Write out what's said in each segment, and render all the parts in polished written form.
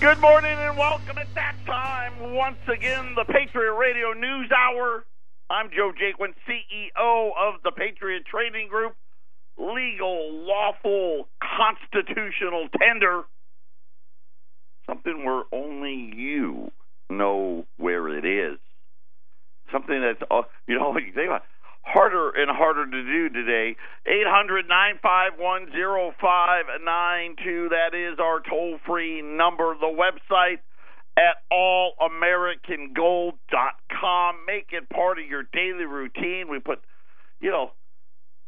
Good morning and welcome at that time. Once again, the Patriot Radio News Hour. I'm Joe Jaquin, CEO of the Patriot Trading Group. Legal, lawful, constitutional tender. Something where only you know where it is. Something that's, you think about harder and harder to do today. 800-951-0592. That is our toll-free number. The website at allamericangold.com. Make it part of your daily routine. We put, I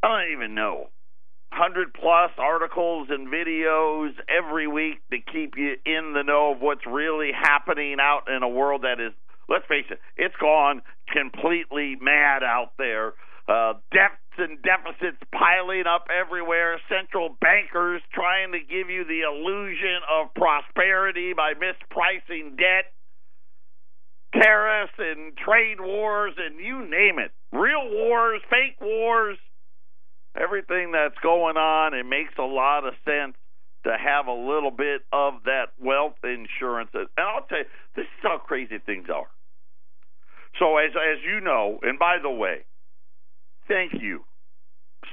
don't even know, 100-plus articles and videos every week to keep you in the know of what's really happening out in a world that is, let's face it, it's gone completely mad out there. Debts and deficits piling up everywhere. Central bankers trying to give you the illusion of prosperity by mispricing debt. Tariffs and trade wars and you name it. Real wars, fake wars. Everything that's going on, it makes a lot of sense to have a little bit of that wealth insurance. And I'll tell you, this is how crazy things are. So as you know, and by the way, thank you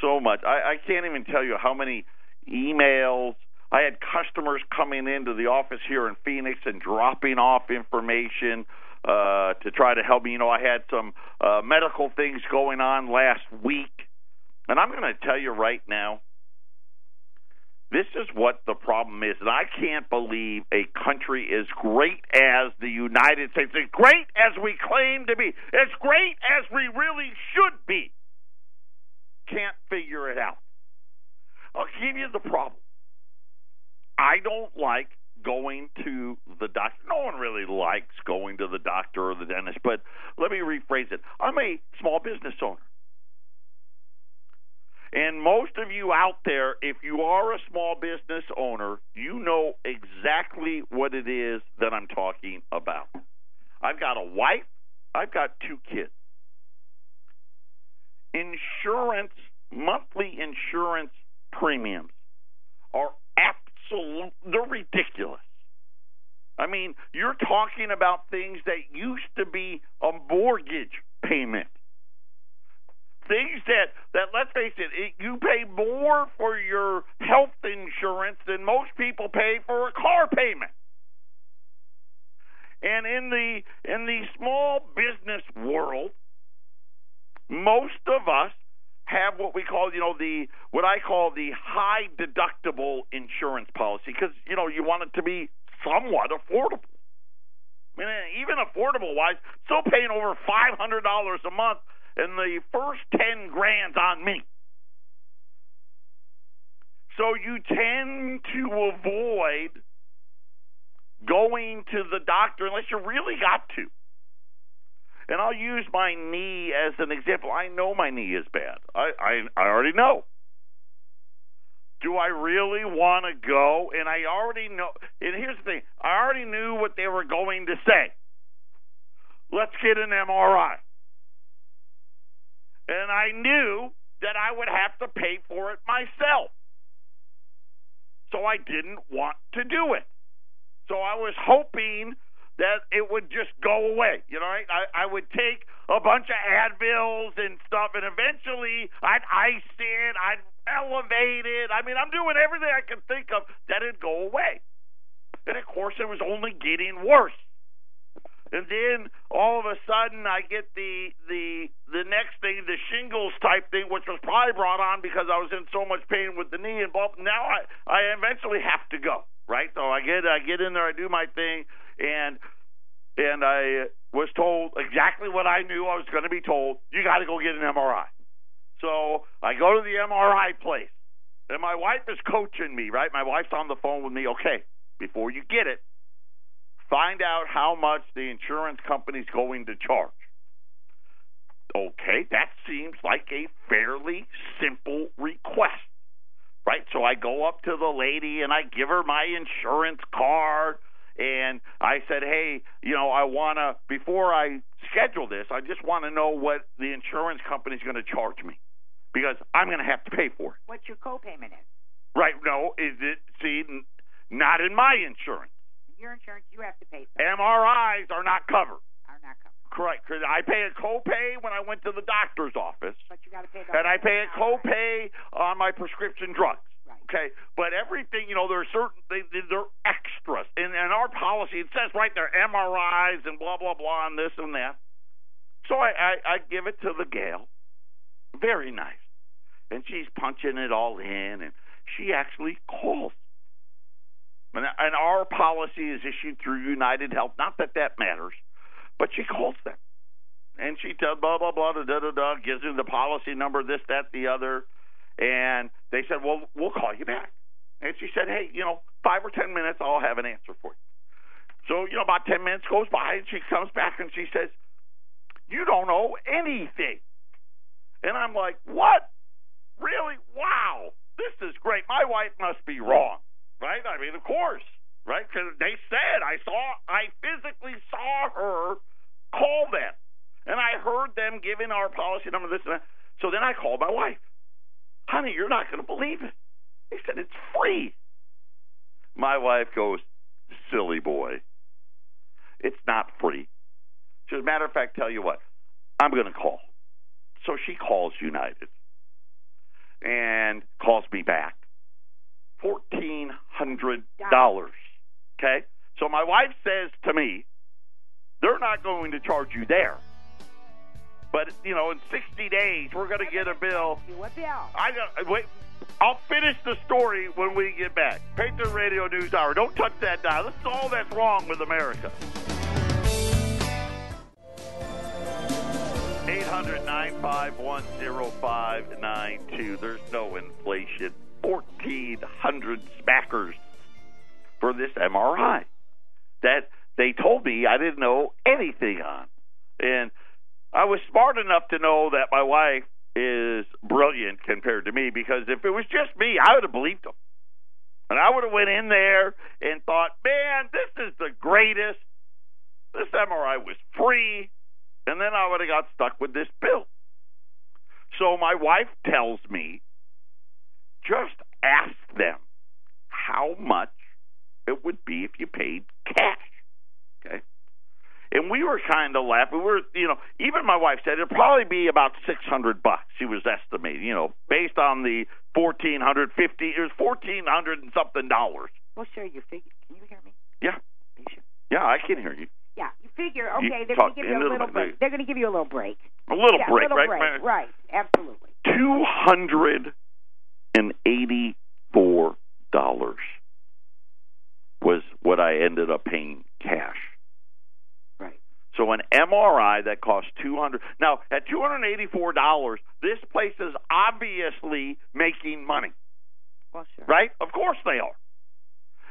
so much. I can't even tell you how many emails. I had customers coming into the office here in Phoenix and dropping off information to try to help me. I had some medical things going on last week. And I'm going to tell you right now, this is what the problem is. And I can't believe a country as great as the United States, as great as we claim to be, as great as we really should be, can't figure it out. I'll give you the problem. I don't like going to the doctor. No one really likes going to the doctor or the dentist, but let me rephrase it. I'm a small business owner. And most of you out there, if you are a small business owner, you know exactly what it is that I'm talking about. I've got a wife. I've got 2 kids. Insurance, monthly insurance premiums are they're ridiculous. I mean, you're talking about things that used to be a mortgage payment. Things that let's face it, you pay more for your health insurance than most people pay for a car payment. And in the small business world, most of us have what we call, what I call the high deductible insurance policy because, you want it to be somewhat affordable. I mean, even affordable wise, still paying over $500 a month. And the first 10 grand's on me. So you tend to avoid going to the doctor unless you really got to. And I'll use my knee as an example. I know my knee is bad. I already know. Do I really want to go? And I already know. And here's the thing. I already knew what they were going to say. Let's get an MRI. And I knew that I would have to pay for it myself. So I didn't want to do it. So I was hoping that it would just go away. I would take a bunch of Advils and stuff, and eventually I'd ice it, I'd elevate it. I mean, I'm doing everything I can think of that it'd go away. And, of course, it was only getting worse. And then all of a sudden I get the next thing, the shingles type thing, which was probably brought on because I was in so much pain with the knee and both. Now I eventually have to go, right? So I get in there, I do my thing, and I was told exactly what I knew I was going to be told. You got to go get an MRI. So I go to the MRI place, and my wife is coaching me, right? My wife's on the phone with me. Okay, before you get it, find out how much the insurance company's going to charge. Okay, that seems like a fairly simple request, right? So I go up to the lady and I give her my insurance card, and I said, hey, I want to, before I schedule this, I just want to know what the insurance company's going to charge me because I'm going to have to pay for it. What your copayment is. Right, no, is it, see, not in my insurance. your insurance, you have to pay something. MRIs are not covered. Are not covered. Correct, because I pay a copay when I went to the doctor's office, But you got to pay the and I pay a MRI. copay on my prescription drugs. Right. Okay, but everything, there are certain things, they're extras. In our policy, it says right there, MRIs and blah, blah, blah, and this and that. So I give it to the gal. Very nice. And she's punching it all in, and she actually calls. And our policy is issued through United Health. Not that matters. But she calls them, and she tells blah, blah, blah, da-da-da-da, gives them the policy number, this, that, the other, and they said, well, we'll call you back. And she said, hey, 5 or 10 minutes, I'll have an answer for you. So, about 10 minutes goes by, and she comes back, and she says, you don't owe anything. And I'm like, what? Really? Wow, this is great. My wife must be wrong, right? I mean, of course. Right? Because they said, I physically saw her call them. And I heard them giving our policy number, this and that. So then I called my wife. Honey, you're not going to believe it. They said, it's free. My wife goes, silly boy. It's not free. She says, as a matter of fact, tell you what, I'm going to call. So she calls United and calls me back. $1,400. Okay? So my wife says to me, they're not going to charge you there. But, in 60 days, we're going to get a bill. What bill? Wait, I'll finish the story when we get back. Patriot Radio News Hour. Don't touch that dial. This is all that's wrong with America. 800-951-0592. There's no inflation. 1,400 smackers for this MRI that they told me I didn't know anything on. And I was smart enough to know that my wife is brilliant compared to me, because if it was just me, I would have believed them. And I would have went in there and thought, man, this is the greatest. This MRI was free. And then I would have got stuck with this bill. So my wife tells me, just ask them how much it would be if you paid cash. Okay? And we were kind of laughing. We were, even my wife said it'd probably be about $600. She was estimating, based on the $1,450. It was $1,400 and something dollars. Well, sure, you figure. Can you hear me? Yeah. Sure? Yeah, I can hear you. Yeah, you figure. Okay, they're going to give you a little break. They're going to give you a little break. A little break, right? Right, absolutely. $284 was what I ended up paying cash. Right. So an MRI that cost $200. Now, at $284, this place is obviously making money. Well, sure. Right? Of course they are.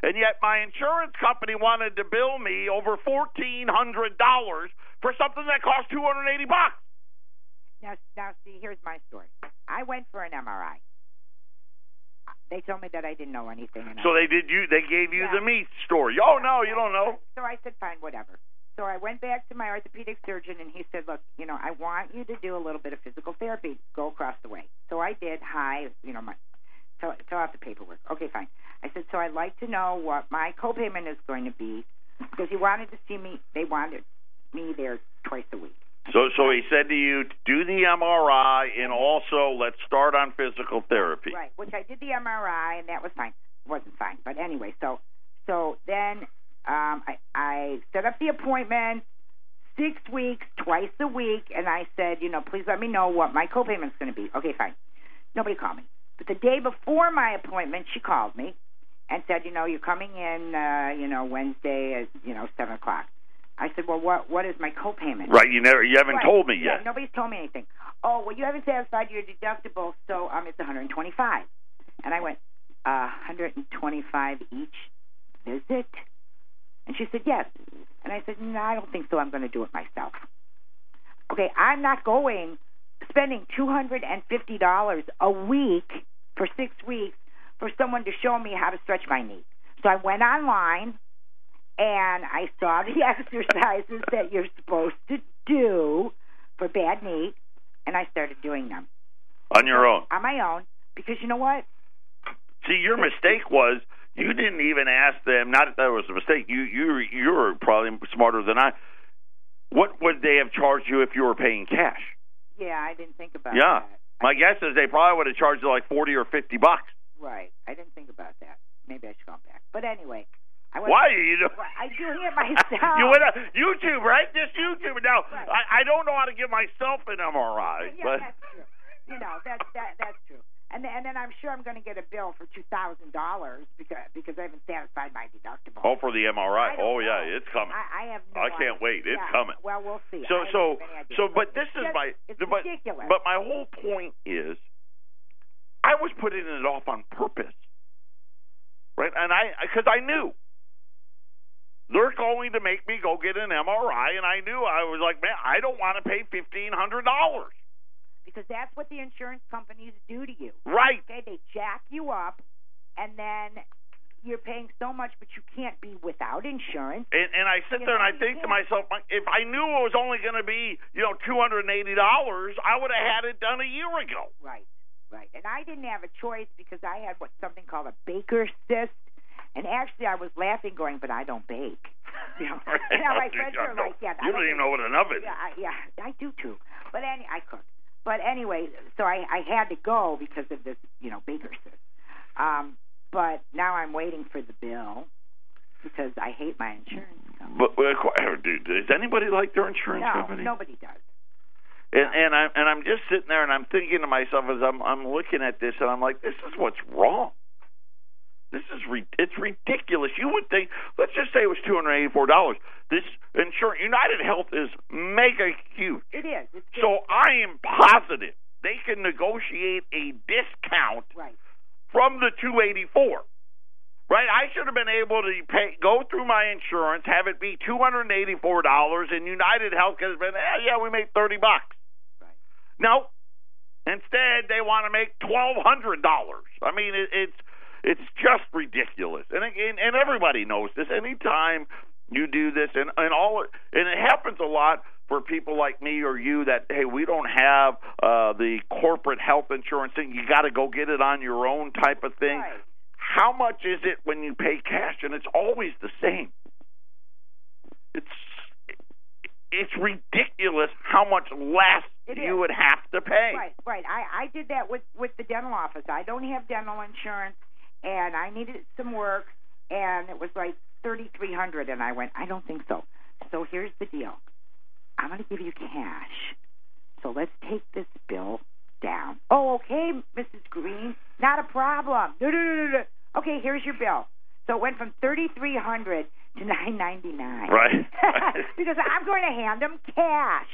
And yet my insurance company wanted to bill me over $1,400 for something that cost $280. Now, see, here's my story. I went for an MRI. They told me that I didn't know anything. So they gave you the meat story. Oh, no, you don't know. So I said, fine, whatever. So I went back to my orthopedic surgeon, and he said, look, I want you to do a little bit of physical therapy. Go across the way. So I did. Fill out the paperwork. Okay, fine. I said, so I'd like to know what my copayment is going to be, because he wanted to see me. They wanted me there twice a week. So he said to you, do the MRI, and also let's start on physical therapy. Right, which I did the MRI, and that was fine. It wasn't fine, but anyway, so then I set up the appointment, 6 weeks, twice a week, and I said, please let me know what my copayment's going to be. Okay, fine. Nobody called me. But the day before my appointment, she called me and said, you're coming in, Wednesday at, 7 o'clock. I said, well, what is my copayment? Right, you haven't told me yet. Yeah, nobody's told me anything. Oh, well, you haven't satisfied your deductible, so it's $125. And I went, $125 each visit? And she said, yes. And I said, no, I don't think so. I'm going to do it myself. Okay, I'm not spending $250 a week for 6 weeks for someone to show me how to stretch my knee. So I went online, and I saw the exercises that you're supposed to do for bad knee, and I started doing them. On your own? On my own, because you know what? See, your mistake was You didn't even ask them. Not that that was a mistake. You're probably smarter than I. What would they have charged you if you were paying cash? Yeah, I didn't think about that. My I guess is they probably would have charged you like $40 or $50. Right. I didn't think about that. Maybe I should go back. But anyway. Why are you doing? I'm doing it myself. You went on YouTube, right? Just YouTube. Now, right. I don't know how to give myself an MRI. Yeah, but that's true. That's true. And then I'm sure I'm going to get a bill for $2,000 because I haven't satisfied my deductible. Oh, for the MRI? Oh, yeah, know. it's coming. I have no I can't wait. It's coming. Well, we'll see. But this is it's ridiculous. But my whole point is, I was putting it off on purpose, right? And because I knew they're going to make me go get an MRI, and I knew I was like, man, I don't want to pay $1,500. Because that's what the insurance companies do to you. Right. Okay, they jack you up, and then you're paying so much, but you can't be without insurance. And I sit there and I think to myself, if I knew it was only going to be, $280, I would have had it done a year ago. Right. And I didn't have a choice because I had something called a baker's cyst. And actually, I was laughing, going, "But I don't bake." My friends are like, "Yeah, you don't even know what an oven is." Yeah, I do too. But I cook. But anyway, so I had to go because of this, baker's cyst. But now I'm waiting for the bill because I hate my insurance company. But dude, does anybody like their insurance company? No, nobody does. And I'm just sitting there and I'm thinking to myself as I'm looking at this and I'm like, this is what's wrong. It's ridiculous. You would think, let's just say it was $284. This insurance, United Health is mega huge. It is. So I am positive they can negotiate a discount from the $284. Right? I should have been able to go through my insurance, have it be $284, and United Health has been, we made $30. Right. No. Instead, they want to make $1,200. I mean, it's just ridiculous, and everybody knows this. Anytime you do this, and it happens a lot for people like me or you that, hey, we don't have the corporate health insurance thing. You got to go get it on your own type of thing. Right. How much is it when you pay cash? And it's always the same. It's ridiculous how much less you would have to pay. Right. I did that with the dental office. I don't have dental insurance. And I needed some work, and it was like $3,300, and I went, I don't think so. So here's the deal. I'm going to give you cash. So let's take this bill down. Oh, okay, Mrs. Green, not a problem. No. Okay, here's your bill. So it went from $3,300 to $999. Right. Because I'm going to hand them cash.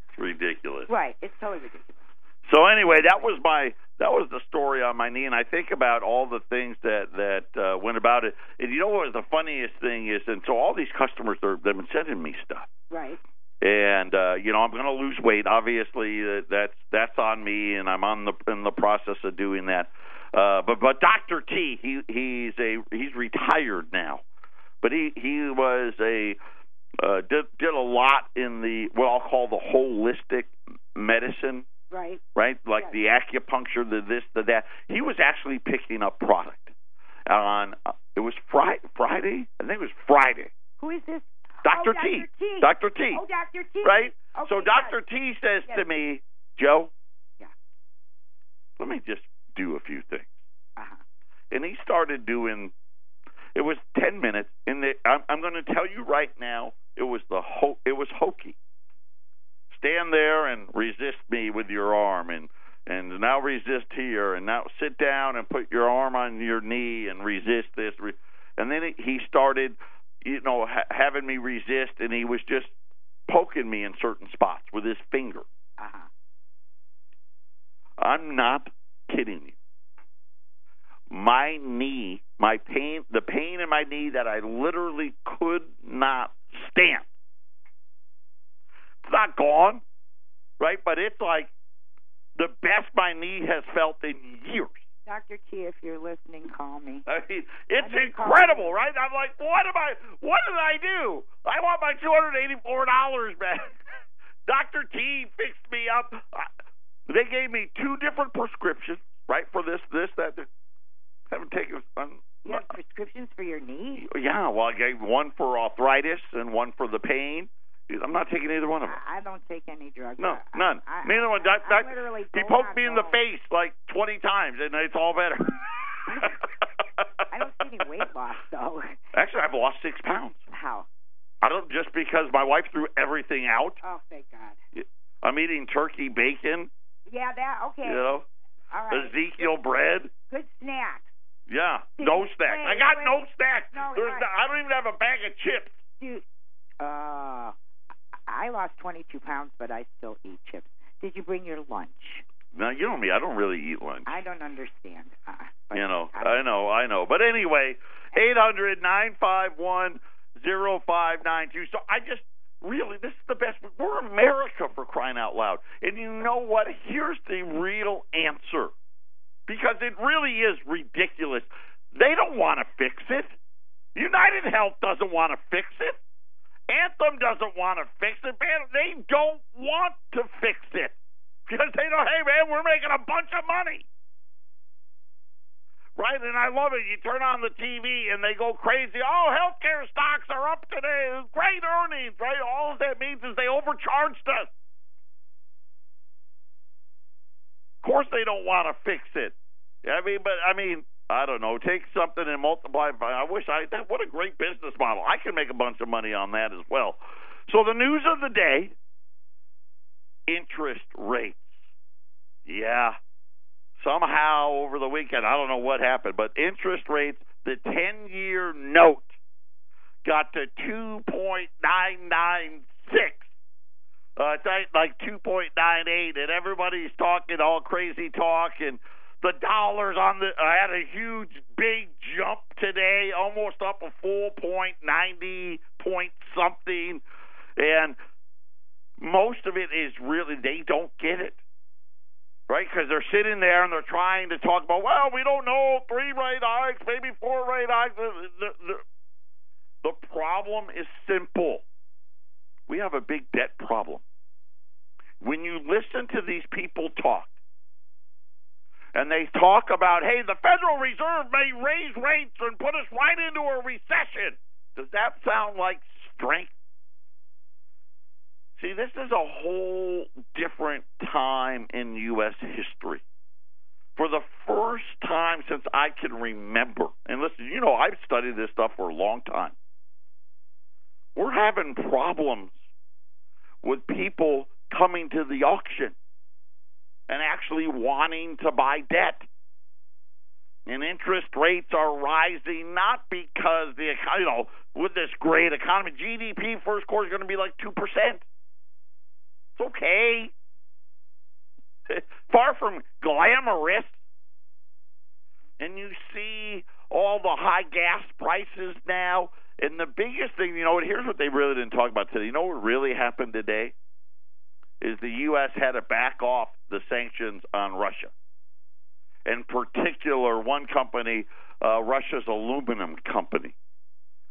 It's ridiculous. Right. It's totally ridiculous. So anyway, that was the story on my knee, and I think about all the things that went about it. And you know what the funniest thing is? And so all these customers, they've been sending me stuff. Right. And I'm going to lose weight. Obviously, that's on me, and I'm in the process of doing that. But Dr. T, he's retired now, but he was did a lot in the what I'll call the holistic medicine. Right? Like the acupuncture, the this, the that. He was actually picking up product on, it was Friday? I think it was Friday. Who is this? Dr. T. Dr. T. Oh, Dr. T. Right? Okay, so Dr. T says to me, Joe, let me just do a few things. Uh-huh. And he started doing, it was 10 minutes. I'm going to tell you right now, it was hokey. Stand there and resist me with your arm, and now resist here, and now sit down and put your arm on your knee and resist this. And then he started, having me resist, and he was just poking me in certain spots with his finger. Uh-huh. I'm not kidding you. My knee, the pain in my knee that I literally could not stand. It's not gone, right? But it's like the best my knee has felt in years. Dr. T, if you're listening, call me. I mean, it's incredible, right? I'm like, what did I do? I want my $284 back. Dr. T fixed me up. They gave me 2 different prescriptions, right, for this, that. Haven't taken You have prescriptions for your knee? Yeah, well, I gave one for arthritis and one for the pain. I'm not taking either one of them. I don't take any drugs. No, none. Neither one. He poked me in the face like 20 times, and it's all better. I don't see any weight loss, though. Actually, I've lost 6 pounds. How? I don't, just because my wife threw everything out. Oh, thank God. I'm eating turkey bacon. Yeah, that, okay. You know, all right. Ezekiel bread. Good snacks. Yeah, no snacks. I got no snacks. No, I don't even have a bag of chips. Dude, I lost 22 pounds, but I still eat chips. Did you bring your lunch? No, you know me. I don't really eat lunch. I don't understand. I know. But anyway, 800-951-0592. So I just really, this is the best. We're America, for crying out loud. And you know what? Here's the real answer. Because it really is ridiculous. They don't want to fix it. United Health doesn't want to fix it. Anthem doesn't want to fix it, man. They don't want to fix it because they know, hey, man, we're making a bunch of money. Right? And I love it. You turn on the TV and they go crazy. Oh, healthcare stocks are up today. Great earnings, right? All that means is they overcharged us. Of course they don't want to fix it. I mean, I don't know. Take something and multiply it by. What a great business model. I can make a bunch of money on that as well. So the news of the day, interest rates. Yeah. Somehow over the weekend, I don't know what happened, but interest rates, the 10-year note got to 2.996. It's like 2.98, and everybody's talking all crazy talk, and the dollars had a huge, big jump today, almost up a full point, 90 point something, and most of it is really, they don't get it, right? Because they're sitting there and they're trying to talk about, well, we don't know, 3 rate hikes, maybe 4 rate hikes. The problem is simple. We have a big debt problem. When you listen to these people talk, and they talk about, hey, the Federal Reserve may raise rates and put us right into a recession, does that sound like strength? See, this is a whole different time in U.S. history. For the first time since I can remember, and listen, you know, I've studied this stuff for a long time. We're having problems with people coming to the auction and actually wanting to buy debt. And interest rates are rising not because with this great economy, GDP first quarter is going to be like 2%. It's okay. Far from glamorous. And you see all the high gas prices now. And the biggest thing, here's what they really didn't talk about today. You know what really happened today? Is the U.S. had to back off the sanctions on Russia. In particular, one company, Russia's aluminum company,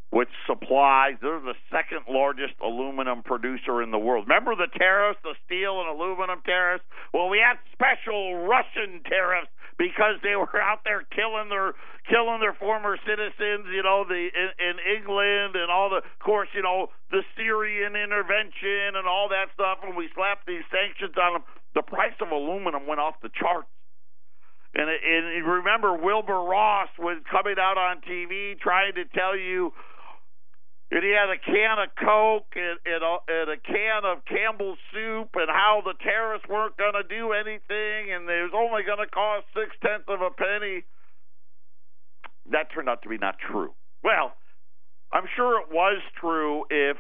which supplies, they're the second largest aluminum producer in the world. Remember the tariffs, the steel and aluminum tariffs? Well, we had special Russian tariffs because they were out there killing their former citizens, in England and all the, of course, the Syrian intervention and all that stuff, and we slapped these sanctions on them. The price of aluminum went off the charts. And remember, Wilbur Ross was coming out on TV trying to tell you, and he had a can of Coke and a can of Campbell's soup, and how the tariffs weren't going to do anything, and it was only going to cost 0.6 of a penny. That turned out to be not true. Well, I'm sure it was true if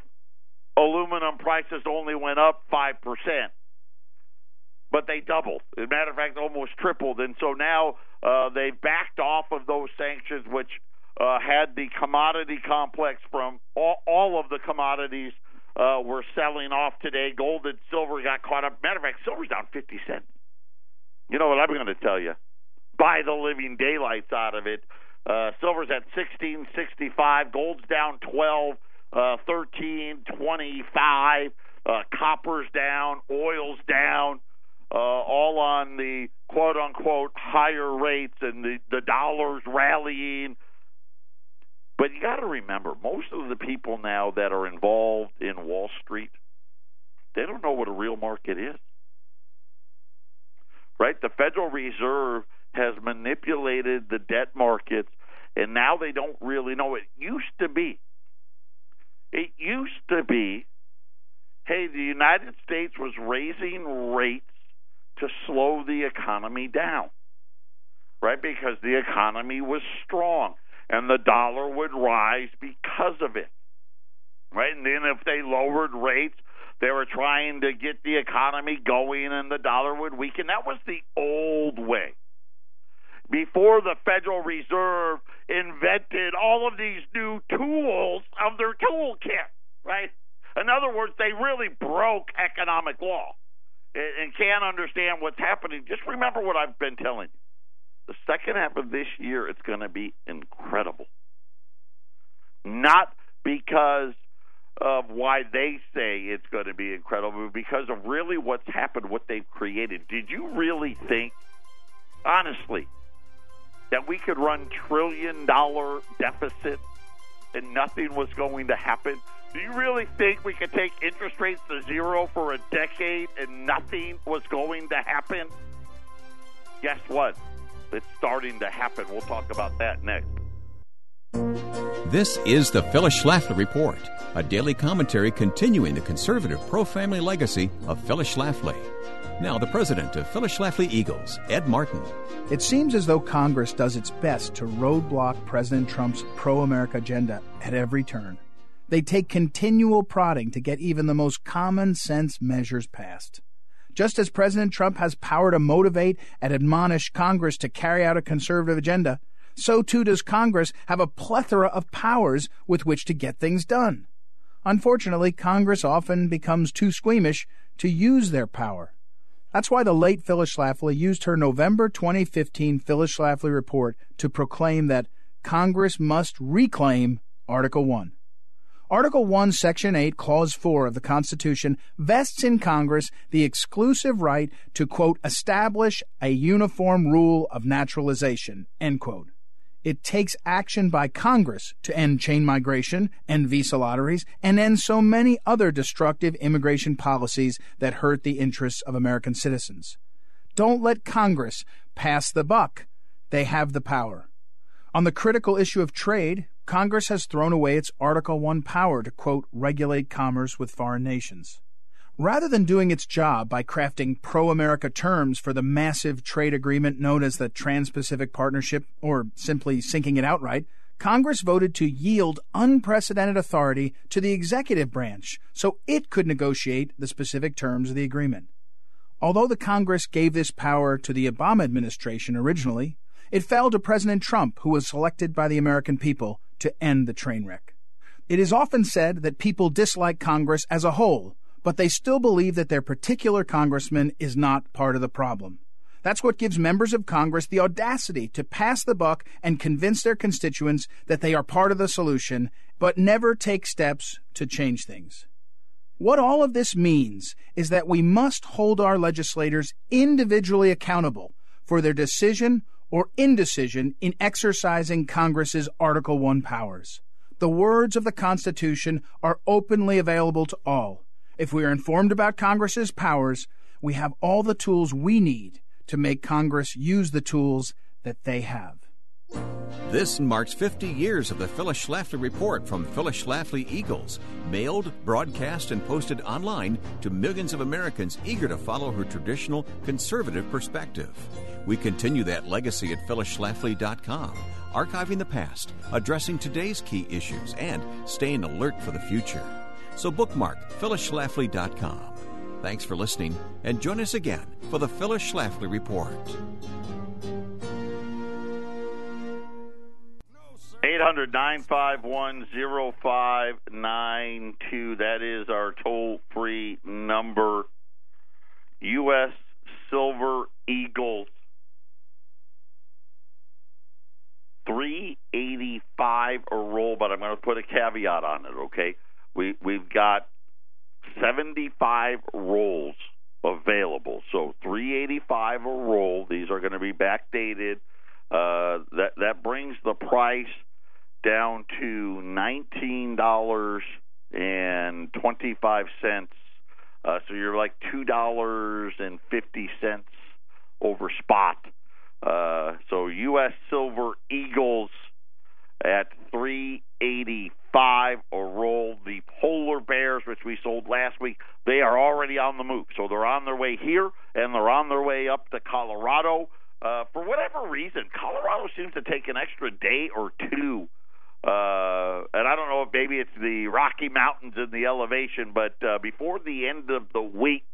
aluminum prices only went up 5%. But they doubled. As a matter of fact, almost tripled. And so now they've backed off of those sanctions, which had the commodity complex from all of the commodities were selling off today. Gold and silver got caught up. Matter of fact, silver's down 50 cents. You know what I'm going to tell you? Buy the living daylights out of it. Silver's at $16.65. Gold's down 12, $13.25. Copper's down. Oil's down. All on the quote-unquote higher rates, and the dollar's rallying. But you got to remember, most of the people now that are involved in Wall Street, they don't know what a real market is. Right? The Federal Reserve has manipulated the debt markets, and now they don't really know. It used to be, hey, the United States was raising rates to slow the economy down, right? Because the economy was strong, and the dollar would rise because of it, right? And then if they lowered rates, they were trying to get the economy going, and the dollar would weaken. That was the old way. Before the Federal Reserve invented all of these new tools of their toolkit, right? In other words, they really broke economic law and can't understand what's happening. Just remember what I've been telling you. The second half of this year, it's going to be incredible. Not because of why they say it's going to be incredible, but because of really what's happened, what they've created. Did you really think, honestly, that we could run trillion-dollar deficit and nothing was going to happen? Do you really think we could take interest rates to zero for a decade and nothing was going to happen? Guess what? It's starting to happen. We'll talk about that next. This is the Phyllis Schlafly Report, a daily commentary continuing the conservative pro-family legacy of Phyllis Schlafly. Now, the president of Phyllis Schlafly Eagles, Ed Martin. It seems as though Congress does its best to roadblock President Trump's pro-America agenda at every turn. They take continual prodding to get even the most common-sense measures passed. Just as President Trump has power to motivate and admonish Congress to carry out a conservative agenda, so too does Congress have a plethora of powers with which to get things done. Unfortunately, Congress often becomes too squeamish to use their power. That's why the late Phyllis Schlafly used her November 2015 Phyllis Schlafly report to proclaim that Congress must reclaim Article 1. Article 1, Section 8, Clause 4 of the Constitution vests in Congress the exclusive right to, quote, establish a uniform rule of naturalization, end quote. It takes action by Congress to end chain migration, end visa lotteries, and end so many other destructive immigration policies that hurt the interests of American citizens. Don't let Congress pass the buck. They have the power. On the critical issue of trade, Congress has thrown away its Article 1 power to, quote, regulate commerce with foreign nations. Rather than doing its job by crafting pro-America terms for the massive trade agreement known as the Trans-Pacific Partnership, or simply sinking it outright, Congress voted to yield unprecedented authority to the executive branch so it could negotiate the specific terms of the agreement. Although the Congress gave this power to the Obama administration originally, it fell to President Trump, who was selected by the American people to end the train wreck. It is often said that people dislike Congress as a whole, but they still believe that their particular congressman is not part of the problem. That's what gives members of Congress the audacity to pass the buck and convince their constituents that they are part of the solution, but never take steps to change things. What all of this means is that we must hold our legislators individually accountable for their decision or indecision in exercising Congress's Article 1 powers. The words of the Constitution are openly available to all. If we are informed about Congress's powers, we have all the tools we need to make Congress use the tools that they have. This marks 50 years of the Phyllis Schlafly Report from Phyllis Schlafly Eagles, mailed, broadcast, and posted online to millions of Americans eager to follow her traditional conservative perspective. We continue that legacy at phyllisschlafly.com, archiving the past, addressing today's key issues, and staying alert for the future. So bookmark phyllisschlafly.com. Thanks for listening, and join us again for the Phyllis Schlafly Report. 800-951-0592. That is our toll-free number. U.S. Silver Eagles. $385 a roll, but I'm going to put a caveat on it, okay? We've got 75 rolls available, so $385 a roll. These are going to be backdated. That brings the price down to $19.25. So you're like $2.50 over spot. So U.S. Silver Eagles at $3.85 a roll. The Polar Bears, which we sold last week, they are already on the move. So they're on their way here, and they're on their way up to Colorado. For whatever reason, Colorado seems to take an extra day or two. And I don't know if maybe it's the Rocky Mountains and the elevation, but before the end of the week,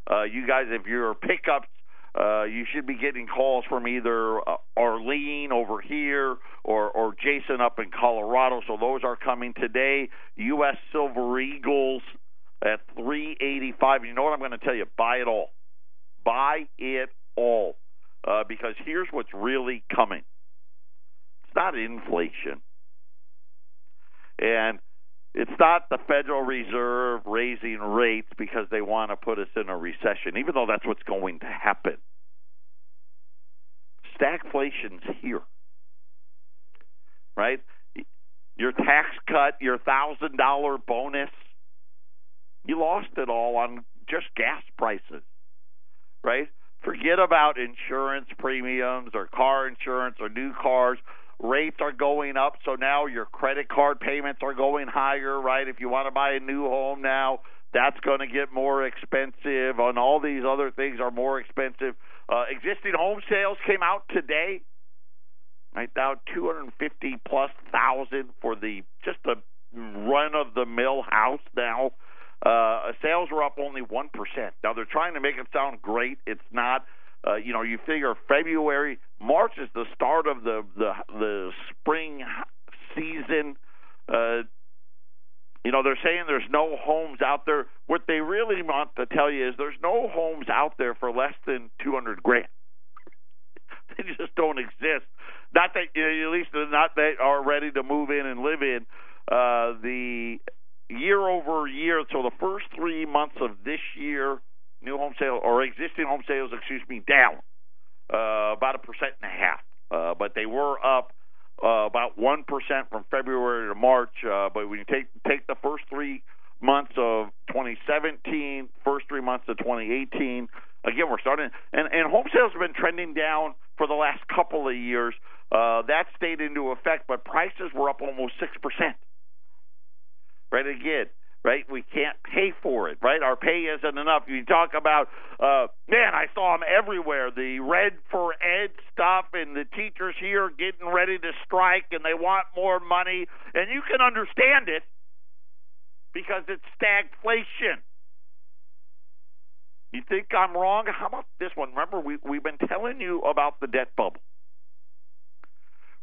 you guys, if you're pickups, you should be getting calls from either Arlene over here or Jason up in Colorado. So those are coming today. U.S. Silver Eagles at $3.85. You know what I'm going to tell you? Buy it all. Buy it all. Because here's what's really coming. It's not inflation. And it's not the Federal Reserve raising rates because they want to put us in a recession, even though that's what's going to happen. Stagflation's here, right? Your tax cut, your $1,000 bonus, you lost it all on just gas prices, right? Forget about insurance premiums or car insurance or new cars. Rates are going up, so now your credit card payments are going higher, right? If you want to buy a new home now, that's going to get more expensive, and all these other things are more expensive. Existing home sales came out today, right now 250+ thousand for just the run-of-the-mill house now. Sales were up only 1%. Now, they're trying to make it sound great. It's not. You figure February, March is the start of the spring season. They're saying there's no homes out there. What they really want to tell you is there's no homes out there for less than $200,000. They just don't exist. Not that, at least not that are ready to move in and live in. The year over year, so the first 3 months of this year, new home sales or existing home sales, down about 1.5%. But they were up about 1% from February to March. But when you take the first 3 months of 2017, first 3 months of 2018, again we're starting. And home sales have been trending down for the last couple of years. That stayed into effect, but prices were up almost 6%. Right again. Right, we can't pay for it. Right, our pay isn't enough. You talk about, I saw them everywhere. The Red for Ed stuff, and the teachers here getting ready to strike, and they want more money, and you can understand it because it's stagflation. You think I'm wrong? How about this one? Remember, we've been telling you about the debt bubble,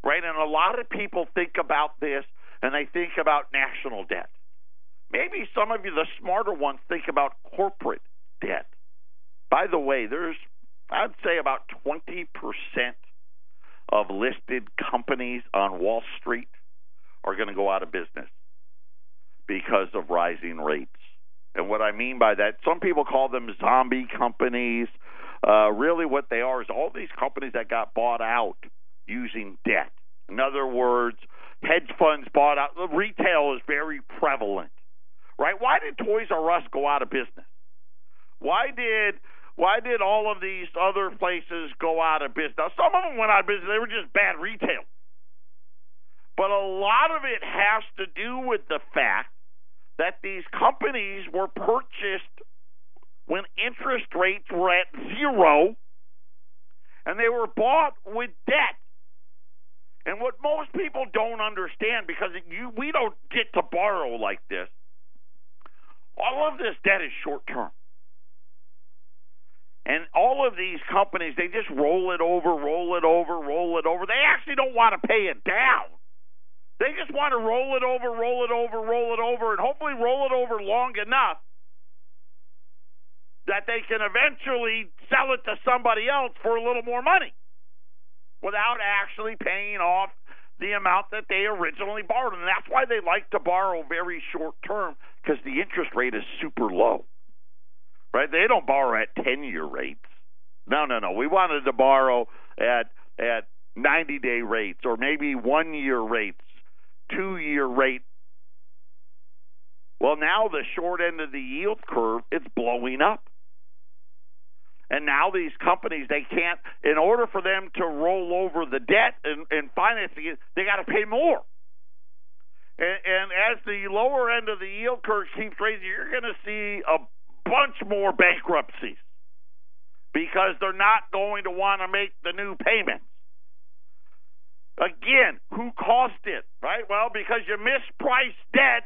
right? And a lot of people think about this, and they think about national debt. Maybe some of you, the smarter ones, think about corporate debt. By the way, I'd say about 20% of listed companies on Wall Street are going to go out of business because of rising rates. And what I mean by that, some people call them zombie companies. Really what they are is all these companies that got bought out using debt. In other words, hedge funds bought out. Retail is very prevalent. Right? Why did Toys R Us go out of business? Why did all of these other places go out of business? Now, some of them went out of business. They were just bad retail. But a lot of it has to do with the fact that these companies were purchased when interest rates were at 0, and they were bought with debt. And what most people don't understand, because we don't get to borrow like this, all of this debt is short-term. And all of these companies, they just roll it over. They actually don't want to pay it down. They just want to roll it over, and hopefully roll it over long enough that they can eventually sell it to somebody else for a little more money without actually paying off the amount that they originally borrowed. And that's why they like to borrow very short term, because the interest rate is super low. Right? They don't borrow at 10-year rates. No. We wanted to borrow at 90-day rates or maybe 1-year rates. 2-year rate. Well, now the short end of the yield curve is blowing up. And now these companies, they can't, in order for them to roll over the debt and financing it, they got to pay more. And as the lower end of the yield curve keeps raising, you're going to see a bunch more bankruptcies because they're not going to want to make the new payments. Again, who caused it, right? Well, because you mispriced debt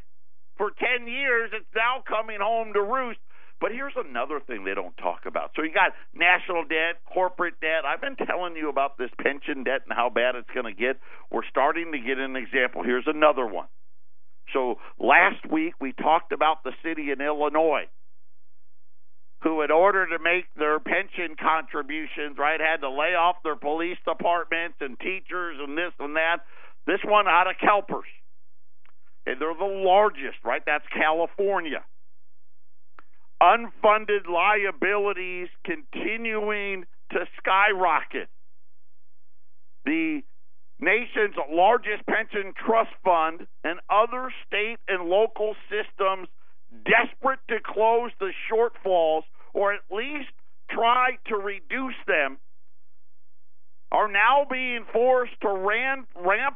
for 10 years, it's now coming home to roost. But here's another thing they don't talk about. So you got national debt, corporate debt. I've been telling you about this pension debt and how bad it's going to get. We're starting to get an example. Here's another one. So last week we talked about the city in Illinois who, in order to make their pension contributions, right, had to lay off their police departments and teachers and this and that. This one out of CalPERS. And they're the largest, right? That's California. Unfunded liabilities continuing to skyrocket. The nation's largest pension trust fund and other state and local systems desperate to close the shortfalls or at least try to reduce them are now being forced to ramp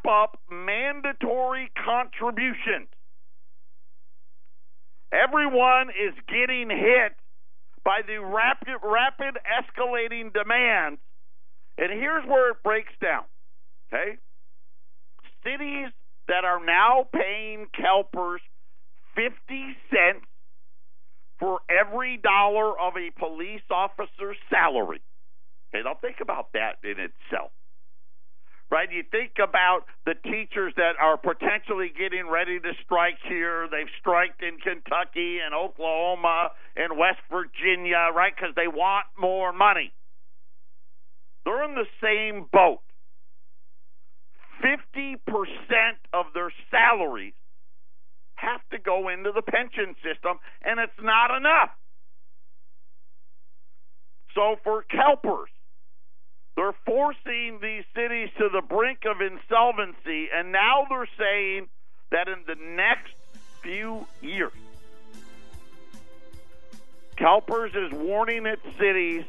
up mandatory contributions. Everyone is getting hit by the rapid escalating demands. And here's where it breaks down, okay? Cities that are now paying CalPERS 50 cents for every dollar of a police officer's salary. Okay, now think about that in itself. Right? You think about the teachers that are potentially getting ready to strike here. They've striked in Kentucky and Oklahoma and West Virginia, right, because they want more money. They're in the same boat. 50% of their salaries have to go into the pension system, and it's not enough. So for CalPERS, they're forcing these cities to the brink of insolvency, and now they're saying that in the next few years, CalPERS is warning its cities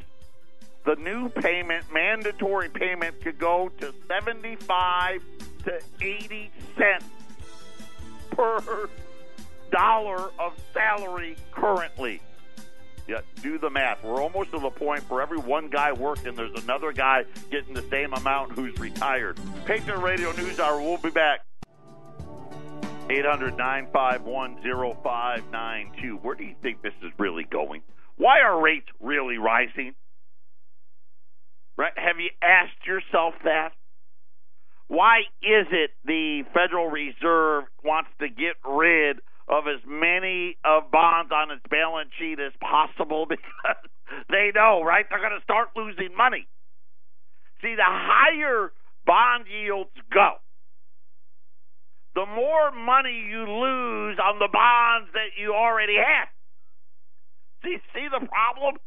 the new payment, mandatory payment, could go to 75 to 80 cents per dollar of salary currently. Yeah, do the math. We're almost to the point for every one guy working, there's another guy getting the same amount who's retired. Patriot Radio News Hour. We'll be back. 800-951-0592. Where do you think this is really going? Why are rates really rising? Right? Have you asked yourself that? Why is it the Federal Reserve wants to get rid of as many bonds on its balance sheet as possible? Because they know, right, they're going to start losing money. See, the higher bond yields go, the more money you lose on the bonds that you already have. See the problem?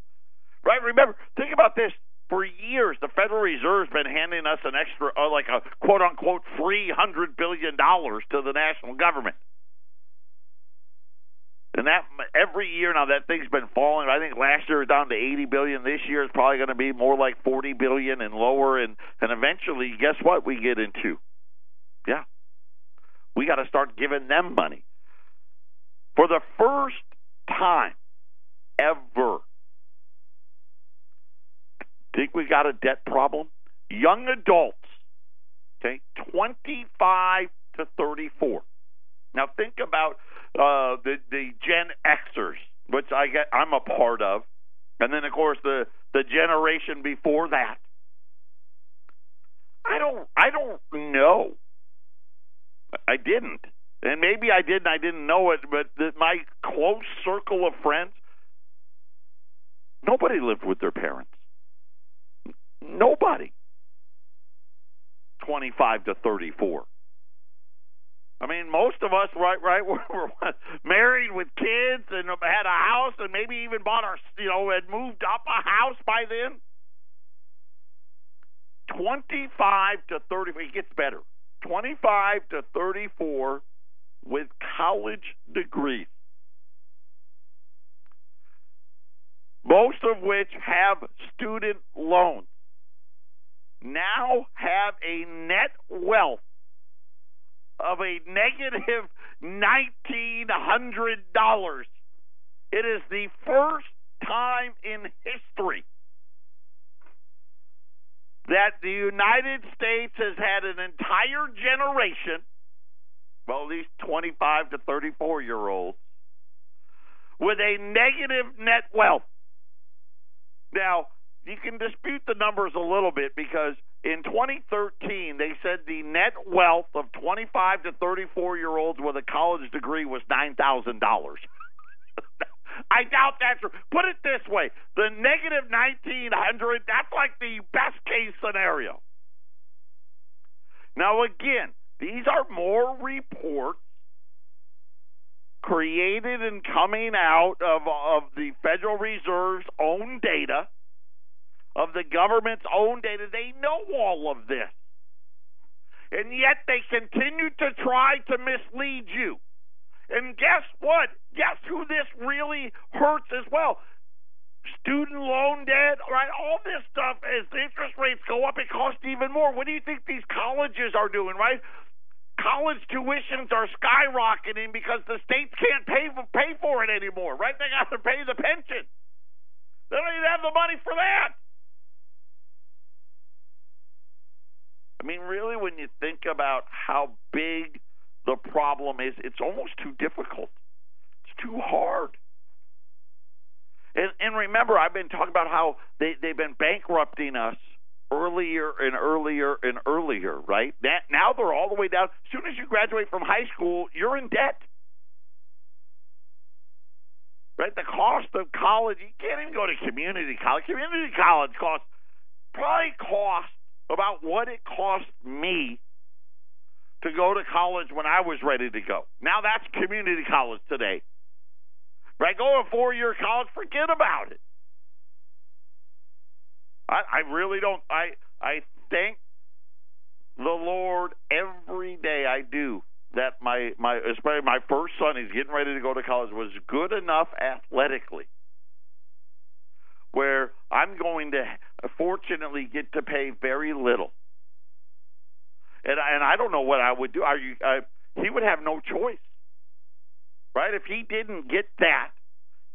Right? Remember, think about this. For years, the Federal Reserve's been handing us an extra, like a quote-unquote free $100 billion to the national government. And that every year now, that thing's been falling. I think last year it was down to $80 billion. This year it's probably going to be more like $40 billion and lower. And eventually, guess what we get into? Yeah. We got to start giving them money. For the first time ever, think we got a debt problem? Young adults, okay, 25 to 34. Now think about the Gen Xers, which I'm a part of, and then of course the generation before that. I don't know. I didn't, and maybe I did and I didn't know it. But my close circle of friends, nobody lived with their parents. Nobody. 25 to 34. I mean, most of us, right, were married with kids and had a house and maybe even bought had moved up a house by then. 25 to 30, it gets better. 25 to 34 with college degrees, most of which have student loans, now have a net wealth of a negative $1,900. It is the first time in history that the United States has had an entire generation, well, at least 25 to 34-year-olds, with a negative net wealth. Now, you can dispute the numbers a little bit because in 2013, they said the net wealth of 25 to 34-year-olds with a college degree was $9,000. I doubt that's true. Put it this way, the negative 1,900, that's like the best case scenario. Now, again, these are more reports created and coming out of the Federal Reserve's own data, of the government's own data. They know all of this. And yet they continue to try to mislead you. And guess what? Guess who this really hurts as well? Student loan debt, right? All this stuff, as the interest rates go up, it costs even more. What do you think these colleges are doing, right? College tuitions are skyrocketing because the states can't pay for it anymore, right? They got to pay the pension. They don't even have the money for that. I mean, really, when you think about how big the problem is, it's almost too difficult. It's too hard. And remember, I've been talking about how they've been bankrupting us earlier and earlier and earlier, right? Now they're all the way down. As soon as you graduate from high school, you're in debt. Right? The cost of college, you can't even go to community college. Community college probably costs about what it cost me to go to college when I was ready to go. Now that's community college today. Right? Go to a 4-year college, forget about it. I really don't. I thank the Lord every day. I do that my especially my first son, he's getting ready to go to college, was good enough athletically where I'm going to fortunately get to pay very little. And I don't know what I would do. He would have no choice, right? If he didn't get that,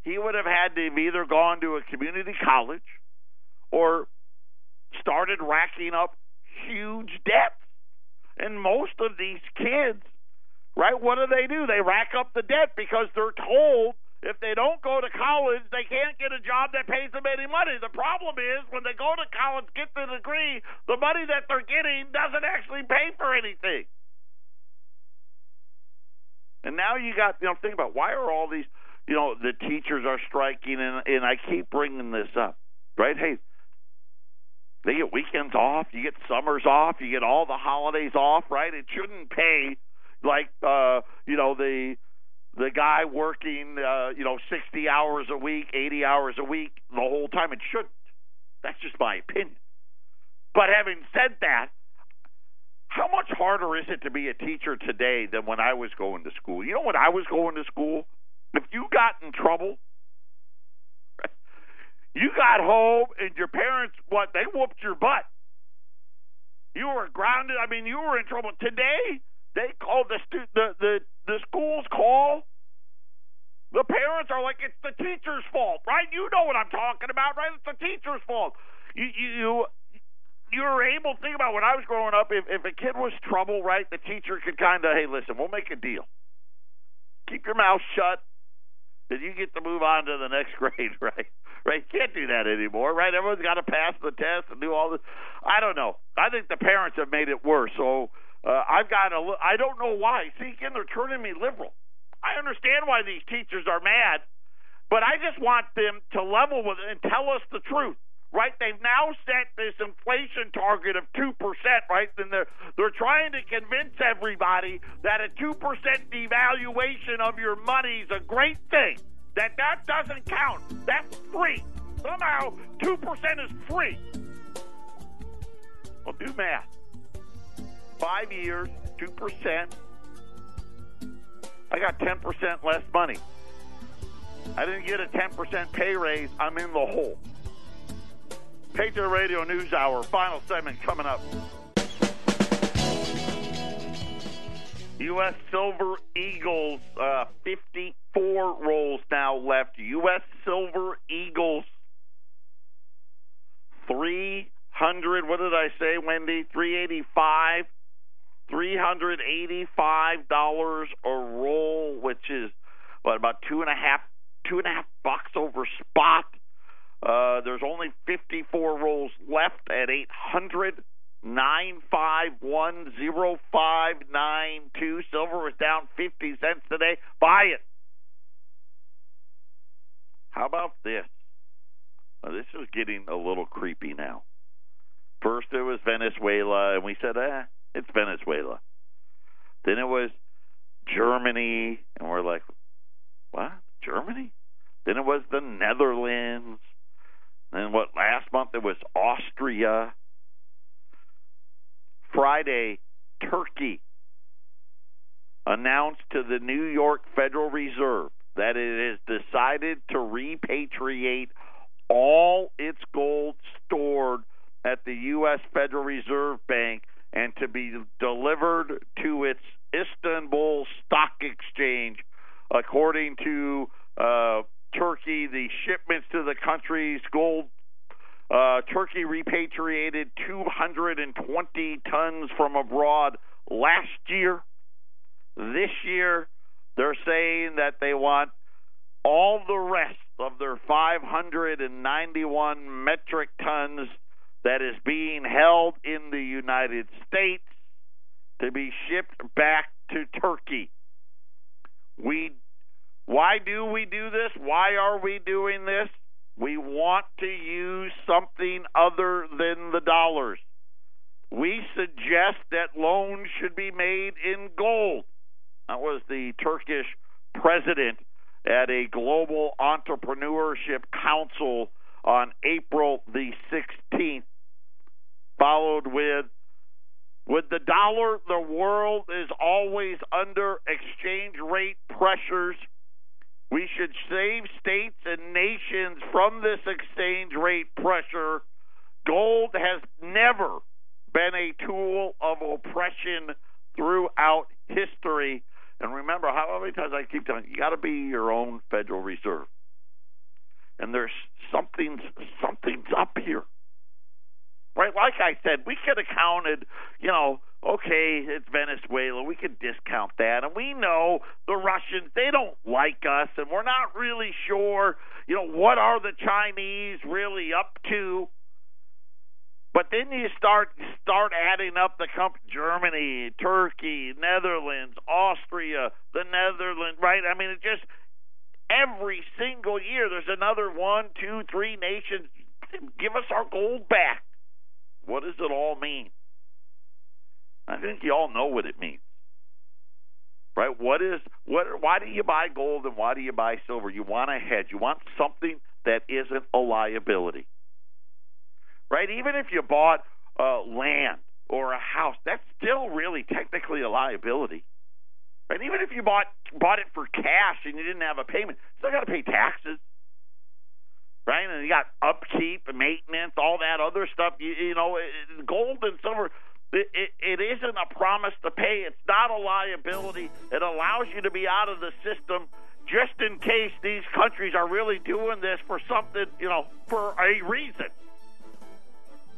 he would have had to have either gone to a community college or started racking up huge debts. And most of these kids, right, what do? They rack up the debt because they're told if they don't go to college, they can't get a job that pays them any money. The problem is when they go to college, get the degree, the money that they're getting doesn't actually pay for anything. And now you got, think about why are all these, the teachers are striking, and I keep bringing this up, right? Hey, they get weekends off, you get summers off, you get all the holidays off, right? It shouldn't pay like, the guy working, 60 hours a week, 80 hours a week the whole time. It shouldn't. That's just my opinion. But having said that, how much harder is it to be a teacher today than when I was going to school? You know, when I was going to school, if you got in trouble, you got home and your parents, they whooped your butt. You were grounded. I mean, you were in trouble. Today, they called the schools call. The parents are like, it's the teacher's fault, right? You know what I'm talking about, right? It's the teacher's fault. You were able to think about when I was growing up, if a kid was trouble, right, the teacher could kind of, hey, listen, we'll make a deal. Keep your mouth shut, and you get to move on to the next grade, right? Right? You can't do that anymore, right? Everyone's got to pass the test and do all this. I don't know. I think the parents have made it worse. So I don't know why. See, again, they're turning me liberal. I understand why these teachers are mad, but I just want them to level with it and tell us the truth, right? They've now set this inflation target of 2%, right? And they're trying to convince everybody that a 2% devaluation of your money is a great thing, that doesn't count. That's free. Somehow 2% is free. Well, do math. 5 years, 2%. I got 10% less money. I didn't get a 10% pay raise. I'm in the hole. Patriot Radio News Hour, final segment coming up. U.S. Silver Eagles, 54 rolls now left. U.S. Silver Eagles, 300, what did I say, Wendy? $385 a roll, which is, about $2.5 over spot. There's only 54 rolls left at 800-951-0592. Silver was down 50 cents today. Buy it. How about this? Now, this is getting a little creepy now. First it was Venezuela, and we said, it's Venezuela. Then it was Germany, and we're like, what? Germany? Then it was the Netherlands. And last month it was Austria. Friday, Turkey announced to the New York Federal Reserve that it has decided to repatriate all its gold stored at the U.S. Federal Reserve Bank and to be delivered to its Istanbul Stock Exchange. According to Turkey, the shipments to the country's gold, Turkey repatriated 220 tons from abroad last year. This year, they're saying that they want all the rest of their 591 metric tons that is being held in the United States to be shipped back to Turkey. Why do we do this? Why are we doing this? We want to use something other than the dollars. We suggest that loans should be made in gold. That was the Turkish president at a global entrepreneurship council on April the 16th, followed with the dollar, the world is always under exchange rate pressures. We should save states and nations from this exchange rate pressure. Gold has never been a tool of oppression throughout history. And remember, how many times I keep telling you, you got to be your own Federal Reserve. And there's something's up here. Right? Like I said, we could have counted, okay, it's Venezuela. We could discount that. And we know the Russians, they don't like us. And we're not really sure, what are the Chinese really up to. But then you start adding up the Germany, Turkey, Netherlands, Austria, the Netherlands, right? I mean, it just every single year there's another 1, 2, 3 nations. Give us our gold back. What does it all mean? I think you all know what it means, right? Why do you buy gold and why do you buy silver? You want a hedge. You want something that isn't a liability. Right? Even if you bought land or a house, that's still really technically a liability. Right? Even if you bought it for cash and you didn't have a payment, you still got to pay taxes. Right? And you got upkeep and maintenance, all that other stuff. Gold and silver, it isn't a promise to pay. It's not a liability. It allows you to be out of the system just in case these countries are really doing this for something, for a reason.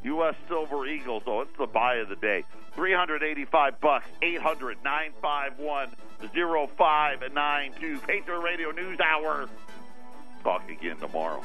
U.S. Silver Eagles, it's the buy of the day. $385, 800-951-0592. Patriot Radio News Hour. Talk again tomorrow.